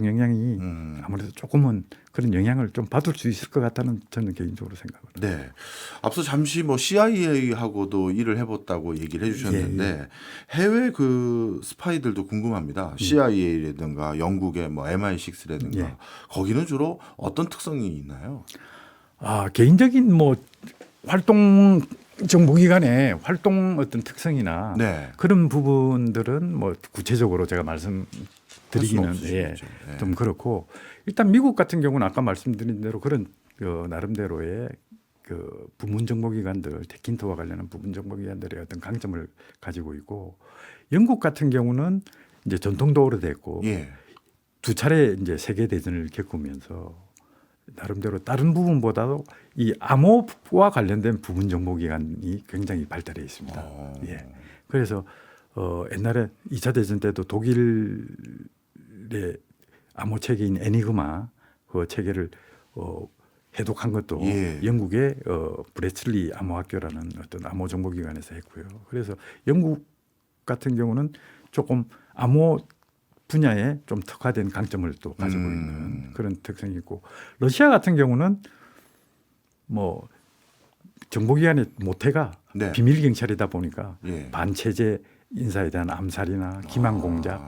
영향이 아무래도 조금은 그런 영향을 좀 받을 수 있을 것 같다는 저는 개인적으로 생각합니다. 네. 앞서 잠시 뭐 CIA하고도 일을 해봤다고 얘기를 해주셨는데 해외 그 스파이들도 궁금합니다. CIA라든가 영국의 뭐 MI6라든가 예. 거기는 주로 어떤 특성이 있나요? 개인적인 뭐 활동 정보기관의 활동 어떤 특성이나 네. 그런 부분들은 뭐 구체적으로 제가 할 수는 말씀드리기는 없으시겠죠. 예. 좀 그렇고 일단 미국 같은 경우는 아까 말씀드린 대로 그런 나름대로의 그 부문 정보기관들 데킨트와 관련한 부문 정보기관들의 어떤 강점을 가지고 있고 영국 같은 경우는 이제 전통도 오래됐고 예. 두 차례 이제 세계 대전을 겪으면서 나름대로 다른 부분보다도 이 암호와 관련된 부분 정보기관이 굉장히 발달해 있습니다. 예. 그래서 옛날에 2차 대전 때도 독일의 암호 체계인 애니그마 그 체계를 해독한 것도 예. 영국의 브레슬리 암호학교라는 어떤 암호 정보기관에서 했고요. 그래서 영국 같은 경우는 조금 암호 분야에 좀 특화된 강점을 또 가지고 있는 그런 특성이 있고 러시아 같은 경우는 뭐 정보기관의 모태가 네. 비밀 경찰이다 보니까 예. 반체제 인사에 대한 암살이나 기만 공작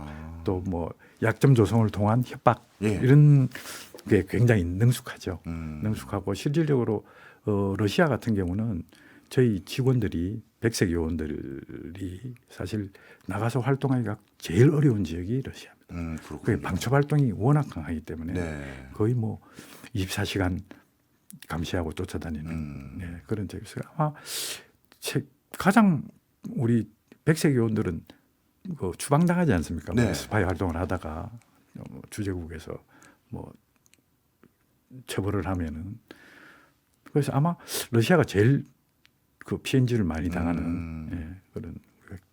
또 뭐 약점 조성을 통한 협박 예. 이런 게 굉장히 능숙하죠. 음. 능숙하고 실질적으로 러시아 같은 경우는 저희 직원들이 백색 요원들이 사실 나가서 활동하기가 제일 어려운 지역이 러시아입니다. 그 그렇군요. 방첩 활동이 워낙 강하기 때문에 네. 거의 뭐 24시간 감시하고 쫓아다니는 그런 지역에서 아마 가장 우리 백색 요원들은 그 추방당하지 않습니까? 네. 뭐 스파이 활동을 하다가 주재국에서 뭐 처벌을 하면은 그래서 아마 러시아가 제일 그 PNG를 많이 당하는 그런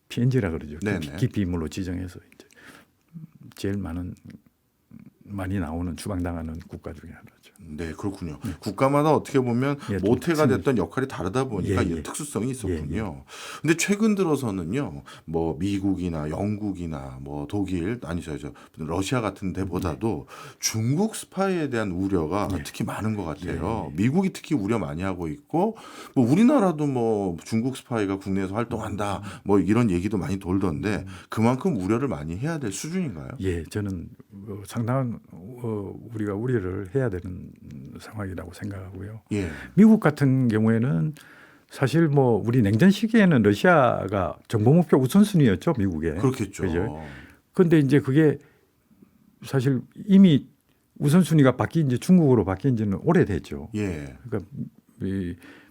PNG라 그러죠. 네네. 기피 인물로 지정해서 이제 제일 많이 나오는 추방당하는 국가 중에 하나죠. 네, 그렇군요. 국가마다 어떻게 보면 예, 좀 모태가 특성이- 됐던 역할이 다르다 보니까 예, 이런 예. 특수성이 있었군요. 근데 최근 들어서는요, 뭐 미국이나 영국이나 뭐 독일, 아니죠, 러시아 같은 데보다도 중국 스파이에 대한 우려가 예. 특히 많은 것 같아요. 미국이 특히 우려 많이 하고 있고, 뭐 우리나라도 뭐 중국 스파이가 국내에서 활동한다, 뭐 이런 얘기도 많이 돌던데 그만큼 우려를 많이 해야 될 수준인가요? 예, 저는 상당한 우리가 우려를 해야 되는 상황이라고 생각하고요. 예. 미국 같은 경우에는 사실 뭐 우리 냉전 시기에는 러시아가 정보 목표 우선순위였죠, 미국에. 그렇겠죠. 그죠? 그런데 이제 그게 사실 이미 우선순위가 바뀐 지 중국으로 바뀐 지는 오래됐죠. 예. 그러니까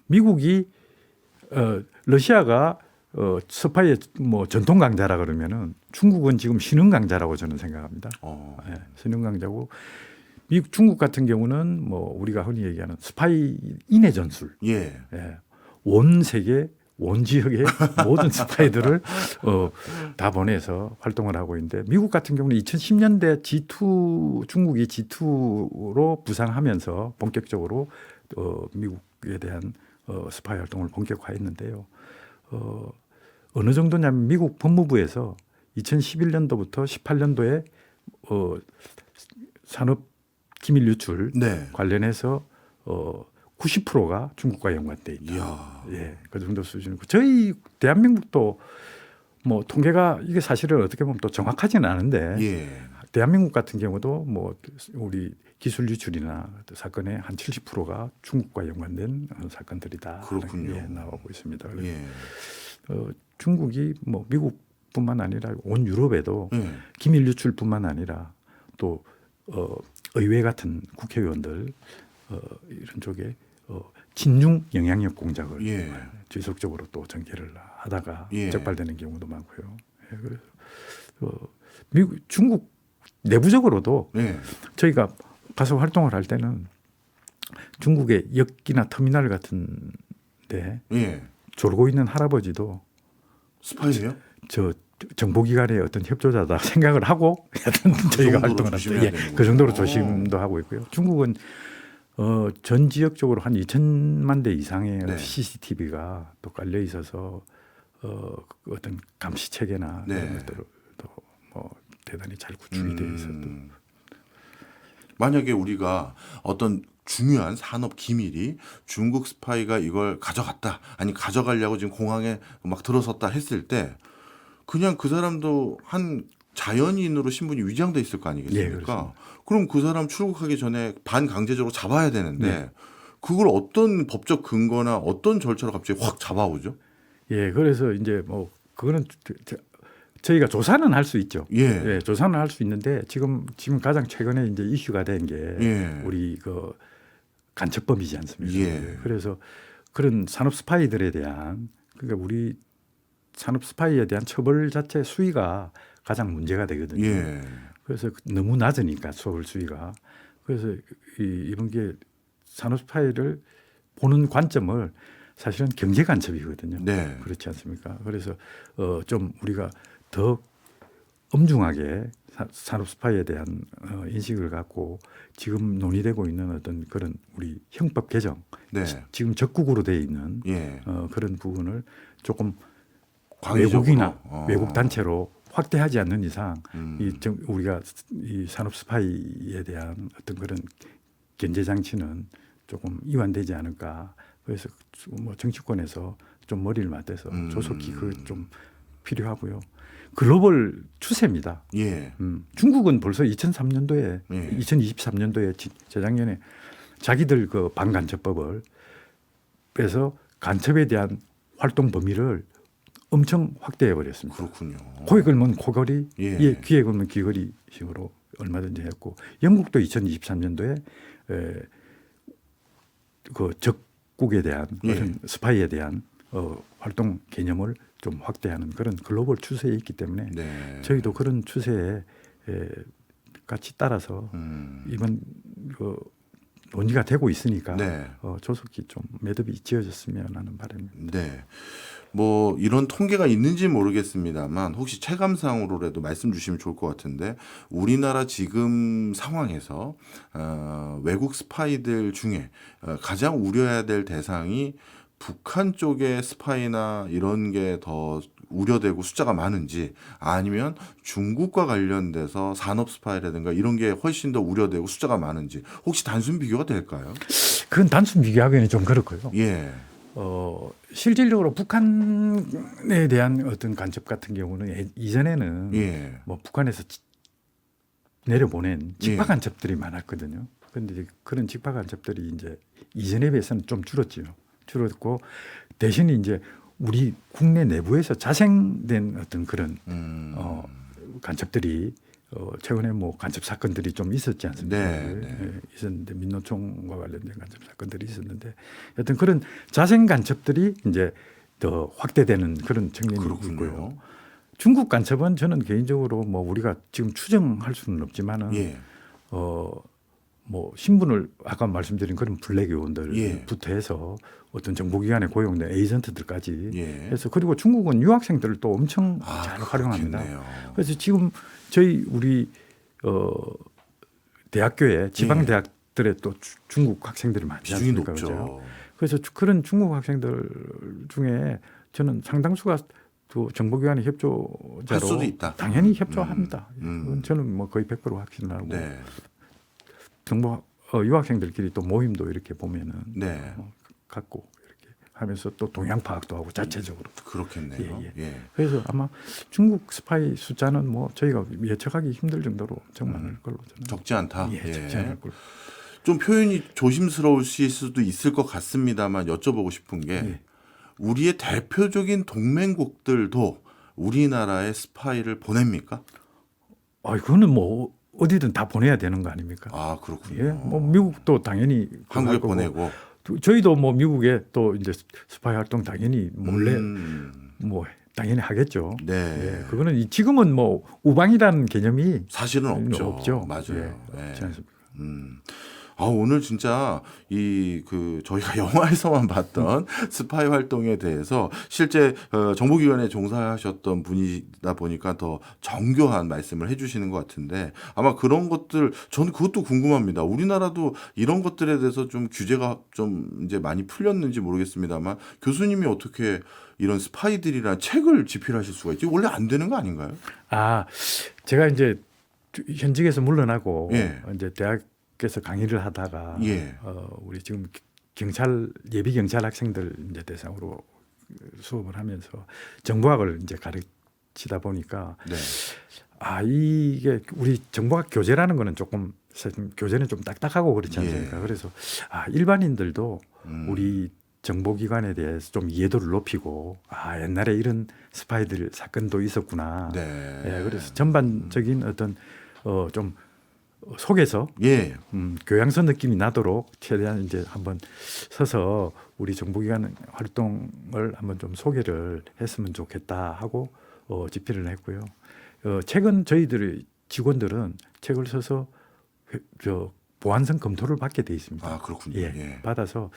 미국이 러시아가 스파이의 뭐 전통 강자라 그러면은 중국은 지금 신흥 강자라고 저는 생각합니다. 예, 신흥 강자고 미국 중국 같은 경우는 뭐 우리가 흔히 얘기하는 스파이인의 전술, 예. 예, 온 세계 온 지역의 모든 스파이들을 다 보내서 활동을 하고 있는데 미국 같은 경우는 2010년대 G2 중국이 G2로 부상하면서 본격적으로 미국에 대한 스파이 활동을 본격화했는데요. 어느 정도냐면 미국 법무부에서 2011년도부터 18년도에 산업 기밀 유출 네. 관련해서 90%가 중국과 연관돼 있다. 이야. 예, 그 정도 수준이고 저희 대한민국도 뭐 통계가 이게 사실은 어떻게 보면 또 정확하지는 않은데 예. 대한민국 같은 경우도 뭐 우리 기술 유출이나 사건의 한 70%가 중국과 연관된 사건들이다. 그렇군요. 예, 나오고 있습니다. 예. 중국이 뭐 미국뿐만 아니라 온 유럽에도 예. 기밀 유출뿐만 아니라 또 의회 같은 국회의원들 이런 쪽에 친중 영향력 공작을 예. 지속적으로 또 전개를 하다가 예. 적발되는 경우도 많고요. 예, 그래서 미국, 중국 내부적으로도 예. 저희가 가서 활동을 할 때는 중국의 역기나 터미널 같은데 예. 졸고 있는 할아버지도 스파이세요? 저 정보기관의 어떤 협조자다 생각을 하고 하여튼 저희가 정도로 활동을 조심해야 합니다. 되는 그 정도로 거죠. 조심도 하고 있고요. 중국은 전 지역적으로 한 2천만 대 이상의 네. CCTV가 또 깔려 있어서 어떤 감시 체계나 네. 이런 것들도 뭐 대단히 잘 구축이 되어 있어도 만약에 우리가 어떤 중요한 산업 기밀이 중국 스파이가 이걸 가져갔다, 아니 가져가려고 지금 공항에 막 들어섰다 했을 때 그냥 그 사람도 한 자연인으로 신분이 위장돼 있을 거 예, 아니겠습니까? 그렇습니다. 그럼 그 사람 출국하기 전에 반강제적으로 잡아야 되는데 네. 그걸 어떤 법적 근거나 어떤 절차로 갑자기 확 잡아오죠? 예, 그래서 이제 뭐 그거는 저희가 조사는 할 수 있죠. 예. 예, 조사는 할 수 있는데 지금 가장 최근에 이제 이슈가 된 게 예. 우리 그 간첩범이지 않습니까? 예. 그래서 그런 산업 스파이들에 대한 그러니까 우리 산업 스파이에 대한 처벌 자체 수위가 가장 문제가 되거든요. 예. 그래서 너무 낮으니까 처벌 수위가 그래서 이런 게 산업 스파이를 보는 관점을 사실은 경제 간첩이거든요. 네. 그렇지 않습니까? 그래서 좀 우리가 더 엄중하게 산업 스파이에 대한 인식을 갖고 지금 논의되고 있는 어떤 그런 우리 형법 개정, 네. 지금 적국으로 돼 있는 예. 그런 부분을 조금 광의적으로. 외국이나 외국 단체로 확대하지 않는 이상 음. 우리가 이 산업 스파이에 대한 어떤 그런 견제 장치는 조금 이완되지 않을까. 그래서 뭐 정치권에서 좀 머리를 맞대서 조속히 그 좀 필요하고요. 글로벌 추세입니다. 예. 중국은 벌써 2003년도에 예. 2023년도에 재작년에 자기들 그 반간첩법을 빼서 간첩에 대한 활동 범위를 엄청 확대해 버렸습니다. 그렇군요. 코에 걸면 코걸이, 예. 귀에 걸면 귀걸이 식으로 얼마든지 했고 영국도 2023년도에 그 적국에 대한 예. 그런 스파이에 대한 활동 개념을 좀 확대하는 그런 글로벌 추세에 있기 때문에 네. 저희도 그런 추세에 같이 따라서 이번 그 논의가 되고 있으니까 네. 조속히 좀 매듭이 지어졌으면 하는 바람입니다. 네. 뭐 이런 통계가 있는지 모르겠습니다만 혹시 체감상으로라도 말씀 주시면 좋을 것 같은데 우리나라 지금 상황에서 외국 스파이들 중에 가장 우려해야 될 대상이 북한 쪽의 스파이나 이런 게 더 우려되고 숫자가 많은지 아니면 중국과 관련돼서 산업 스파이라든가 이런 게 훨씬 더 우려되고 숫자가 많은지 혹시 단순 비교가 될까요? 그건 단순 비교하기는 좀 그렇고요. 예. 실질적으로 북한에 대한 어떤 간첩 같은 경우는 이전에는 예. 뭐 북한에서 내려보낸 직파 예. 간첩들이 많았거든요. 그런데 그런 직파 간첩들이 이제 이전에 비해서는 좀 줄었고 대신 이제 우리 국내 내부에서 자생된 어떤 그런 간첩들이 최근에 뭐 간첩 사건들이 좀 있었지 않습니까? 네, 네. 예, 있었는데 민노총과 관련된 간첩 사건들이 있었는데 여튼 그런 자생 간첩들이 이제 더 확대되는 그런 측면이 있고요. 그렇군요. 중국 간첩은 저는 개인적으로 뭐 우리가 지금 추정할 수는 없지만은 예. 뭐 신분을 아까 말씀드린 그런 블랙 요원들부터 예. 해서 어떤 정보기관에 고용된 에이전트들까지 예. 해서 그리고 중국은 유학생들을 또 엄청 잘 활용합니다. 그렇겠네요. 그래서 지금 우리 대학교에 지방 대학들에 또 중국 학생들이 많지 비중이 않습니까? 높죠. 그죠? 그래서 그런 중국 학생들 중에 저는 상당수가 또 정보기관의 할 협조자로 수도 있다. 당연히 협조합니다. 음. 그건 저는 뭐 거의 100% 확신하고 네. 정보 유학생들끼리 또 모임도 이렇게 보면은 네. 갖고 이렇게 하면서 또 동향 파악도 하고 자체적으로. 그렇겠네요. 예, 예. 그래서 아마 중국 스파이 숫자는 뭐 저희가 예측하기 힘들 정도로 정말 많을 걸로 저는. 적지 않다. 예, 적지 않을 걸로. 좀 표현이 조심스러우실 수도 있을 것 같습니다만 여쭤보고 싶은 게 예. 우리의 대표적인 동맹국들도 우리나라에 스파이를 보냅니까? 그거는 뭐 어디든 다 보내야 되는 거 아닙니까? 아, 그렇군요. 예, 뭐 미국도 당연히 한국에 그럴 거고, 보내고. 저희도 뭐 미국에 또 이제 스파이 활동 당연히 몰래 뭐 당연히 하겠죠. 네. 예, 그거는 지금은 뭐 우방이라는 개념이 사실은 없죠. 맞아요. 예, 없지 네. 않습니까? 오늘 진짜 저희가 영화에서만 봤던 스파이 활동에 대해서 실제 정보기관에 종사하셨던 분이다 보니까 더 정교한 말씀을 해주시는 것 같은데 아마 그런 것들 저는 그것도 궁금합니다. 우리나라도 이런 것들에 대해서 좀 규제가 좀 이제 많이 풀렸는지 모르겠습니다만 교수님이 어떻게 이런 스파이들이란 책을 집필하실 수가 있지? 원래 안 되는 거 아닌가요? 제가 이제 현직에서 물러나고 예. 이제 대학에서 강의를 하다가 예. 우리 지금 예비 경찰 학생들 이제 대상으로 수업을 하면서 정보학을 이제 가르치다 보니까 네. 이게 우리 정보학 교재라는 거는 조금 교재는 좀 딱딱하고 그렇지 않습니까? 예. 그래서 일반인들도 우리 정보기관에 대해서 좀 이해도를 높이고 옛날에 이런 스파이들 사건도 있었구나. 네. 예, 그래서 전반적인 어떤 좀 속에서 예. 교양서 느낌이 나도록 최대한 이제 한번 서서 우리 정보기관 활동을 한번 좀 소개를 했으면 좋겠다 하고 집필을 했고요. 최근 저희들의 직원들은 책을 써서 보안성 검토를 받게 돼 있습니다. 아, 그렇군요. 예, 예. 받아서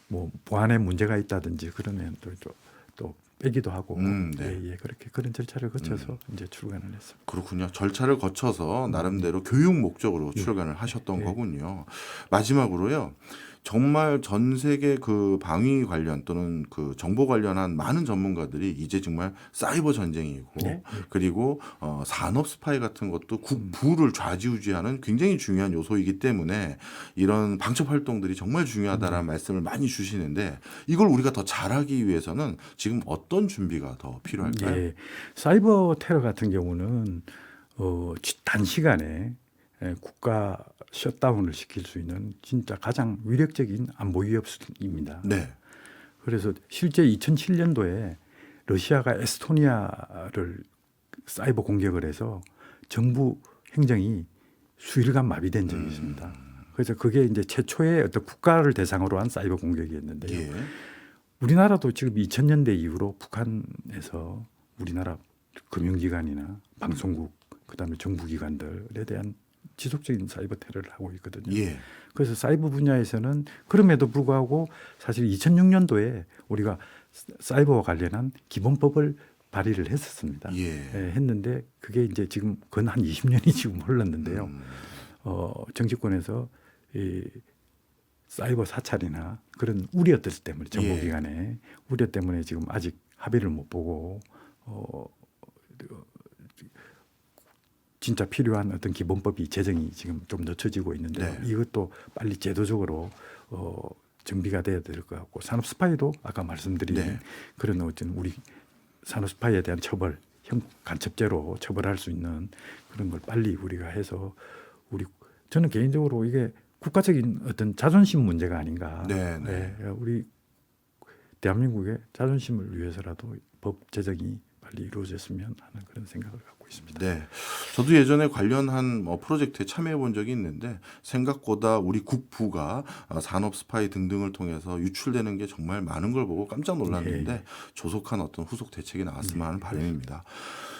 뭐 보안에 문제가 있다든지 그러면 또 빼기도 하고 네. 그렇게 그런 절차를 거쳐서 이제 출간을 했습니다. 그렇군요. 절차를 거쳐서 나름대로 교육 목적으로 출간을 하셨던 거군요. 마지막으로요. 정말 전 세계 그 방위 관련 또는 그 정보 관련한 많은 전문가들이 이제 정말 사이버 전쟁이고 그리고 산업 스파이 같은 것도 국부를 좌지우지하는 굉장히 중요한 요소이기 때문에 이런 방첩 활동들이 정말 중요하다라는 말씀을 많이 주시는데 이걸 우리가 더 잘하기 위해서는 지금 어떤 준비가 더 필요할까요? 예, 사이버 테러 같은 경우는 단시간에 국가 셧다운을 시킬 수 있는 진짜 가장 위력적인 안보 위협입니다. 네. 그래서 실제 2007년도에 러시아가 에스토니아를 사이버 공격을 해서 정부 행정이 수일간 마비된 적이 있습니다. 그래서 그게 이제 최초의 어떤 국가를 대상으로 한 사이버 공격이었는데요. 예. 우리나라도 지금 2000년대 이후로 북한에서 우리나라 금융기관이나 방송국 그다음에 정부기관들에 대한 지속적인 사이버 테러를 하고 있거든요. 예. 그래서 사이버 분야에서는 그럼에도 불구하고 사실 2006년도에 우리가 사이버와 관련한 기본법을 발의를 했었습니다. 예. 했는데 그게 이제 지금 건 한 20년이 지금 흘렀는데요. 정치권에서 이 사이버 사찰이나 그런 우려들 때문에 정보기관에 우려 때문에 지금 아직 합의를 못 보고 진짜 필요한 어떤 기본법이 제정이 지금 좀 늦춰지고 있는데 이것도 빨리 제도적으로 정비가 돼야 될 것 같고 산업 스파이도 아까 말씀드린 그런 어떤 우리 산업 스파이에 대한 처벌, 간첩죄로 처벌할 수 있는 그런 걸 빨리 우리가 해서 저는 개인적으로 이게 국가적인 어떤 자존심 문제가 아닌가. 우리 대한민국의 자존심을 위해서라도 법 제정이 빨리 빨리 이루어졌으면 하는 그런 생각을 갖고 있습니다. 네, 저도 예전에 관련한 프로젝트에 참여해 본 적이 있는데 생각보다 우리 국부가 산업 스파이 등등을 통해서 유출되는 게 정말 많은 걸 보고 깜짝 놀랐는데 예. 조속한 어떤 후속 대책이 나왔으면 하는 바람입니다.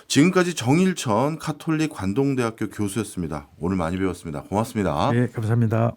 지금까지 정일천 카톨릭 관동대학교 교수였습니다. 오늘 많이 배웠습니다. 고맙습니다. 네, 감사합니다.